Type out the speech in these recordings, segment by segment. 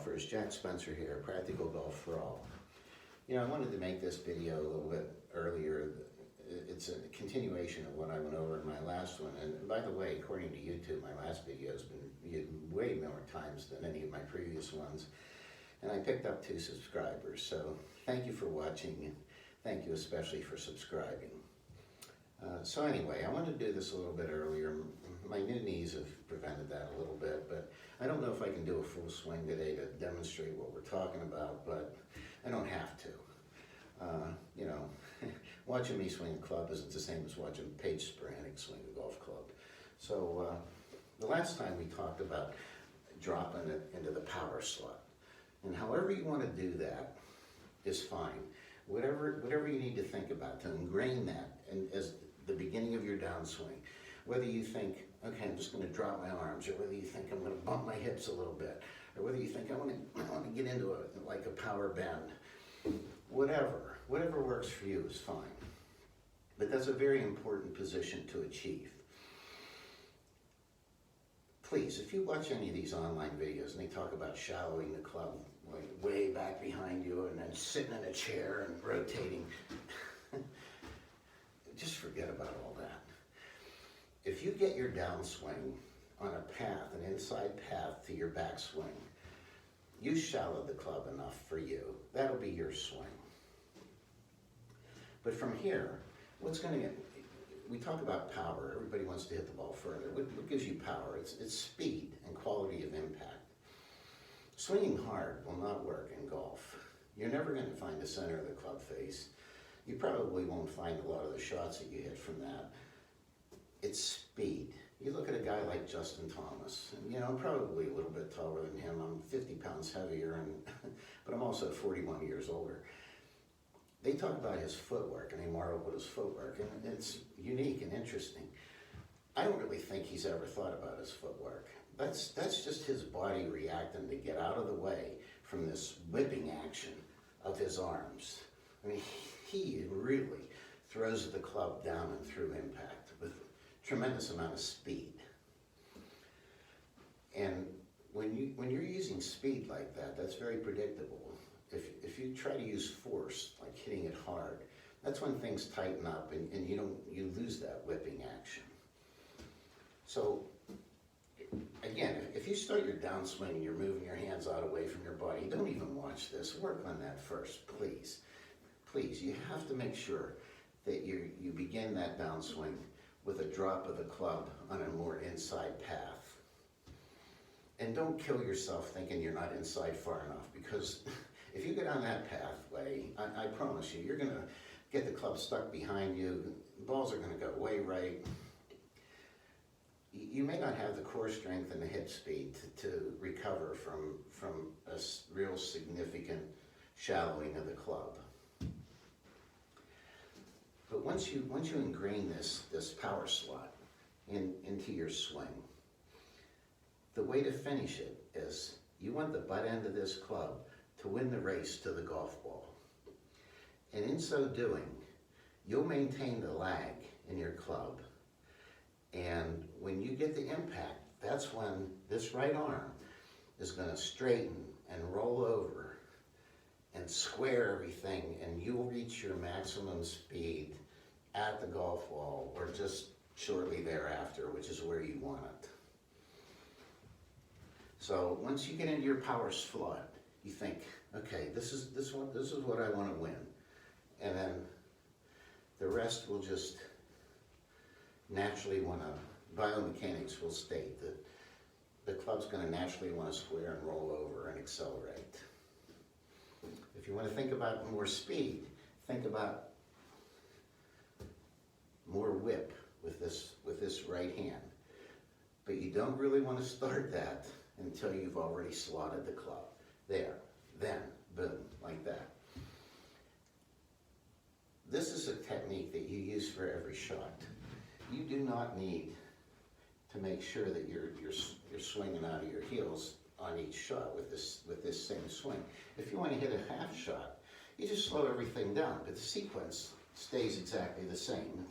golfers, Jack Spencer here, Practical Golf for All. You know, I wanted to make this video a little bit earlier. It's a continuation of what I went over in my last one. And by the way, according to YouTube, my last video has been viewed way more times than any of my previous ones. And I picked up 2 subscribers. So thank you for watching, and thank you especially for subscribing. So anyway, I wanted to do this a little bit earlier. My new knees have prevented that a little bit, but I don't know if I can do a full swing today to demonstrate what we're talking about, but I don't have to. You know, watching me swing a club isn't the same as watching Paige Spiranac swing a golf club. So the last time we talked about dropping it into the power slot. And however you want to do that is fine. Whatever you need to think about to ingrain that as the beginning of your downswing. Whether you think, okay, I'm just going to drop my arms, or whether you think I'm going to bump my hips a little bit, or whether you think I want to get into like a power bend. Whatever works for you is fine. But that's a very important position to achieve. Please, if you watch any of these online videos and they talk about shallowing the club like way back behind you and then sitting in a chair and rotating, just forget about all that. If you get your downswing on a path, an inside path to your backswing, you shallow the club enough for you. That'll be your swing. But from here, what's going to get, we talk about power. Everybody wants to hit the ball further. What gives you power? It's speed and quality of impact. Swinging hard will not work in golf. You're never going to find the center of the club face. You probably won't find a lot of the shots that you hit from that. It's speed. You look at a guy like Justin Thomas, and you know, I'm probably a little bit taller than him. I'm 50 pounds heavier, but I'm also 41 years older. They talk about his footwork, and they marvel at his footwork, and it's unique and interesting. I don't really think he's ever thought about his footwork. That's just his body reacting to get out of the way from this whipping action of his arms. I mean, he really throws the club down and through impact with tremendous amount of speed. And when you're using speed like that, that's very predictable. If you try to use force, like hitting it hard, that's when things tighten up and you lose that whipping action. So again, if you start your downswing and you're moving your hands out away from your body, don't even watch this. Work on that first, please. Please, you have to make sure that you begin that downswing with a drop of the club on a more inside path. And don't kill yourself thinking you're not inside far enough, because if you get on that pathway, I promise you, you're going to get the club stuck behind you. The balls are going to go way right. You may not have the core strength and the hip speed to recover from a real significant shallowing of the club. But once you ingrain this power slot into your swing, the way to finish it is you want the butt end of this club to win the race to the golf ball. And in so doing, you'll maintain the lag in your club. And when you get the impact, that's when this right arm is going to straighten and roll over and square everything, and you'll reach your maximum speed at the golf ball or just shortly thereafter, which is where you want it. So once you get into your power slot, you think, okay, this is what I want to win. And then the rest will just naturally want to, biomechanics will state that the club's going to naturally want to square and roll over and accelerate. If you want to think about more speed, think about more whip with this right hand. But you don't really want to start that until you've already slotted the club. There, then, boom, like that. This is a technique that you use for every shot. You do not need to make sure that you're swinging out of your heels on each shot with this same swing. If you want to hit a half shot, you just slow everything down, but the sequence stays exactly the same.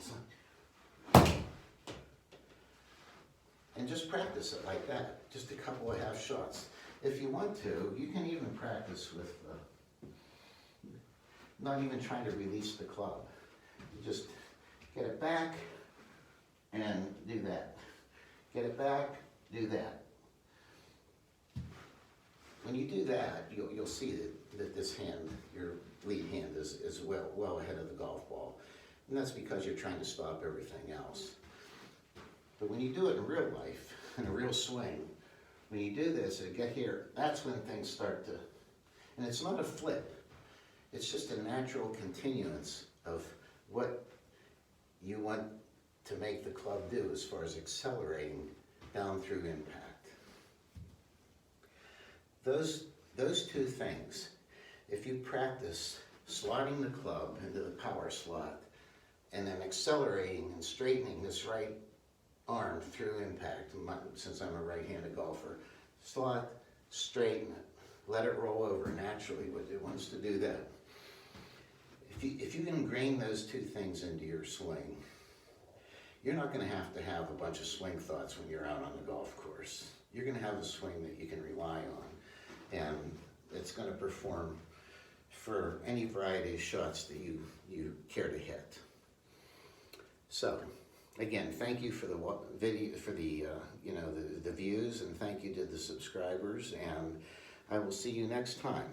And just practice it like that, just a couple of half shots. if you want to, you can even practice with not even trying to release the club. You just get it back and do that. Get it back, do that. When you do that, you'll see that this hand, your lead hand, is well ahead of the golf ball. And that's because you're trying to stop everything else. But when you do it in real life, in a real swing, when you do this and get here, that's when things start to, and it's not a flip. It's just a natural continuance of what you want to make the club do as far as accelerating down through impact. Those two things, if you practice slotting the club into the power slot and then accelerating and straightening this right arm through impact, since I'm a right-handed golfer, slot, straighten it, let it roll over naturally. It wants to do that. If you ingrain those two things into your swing, you're not going to have a bunch of swing thoughts when you're out on the golf course. You're going to have a swing that you can rely on, and it's going to perform for any variety of shots that you care to hit. So, again, thank you for the video, for the the views, and thank you to the subscribers, and I will see you next time.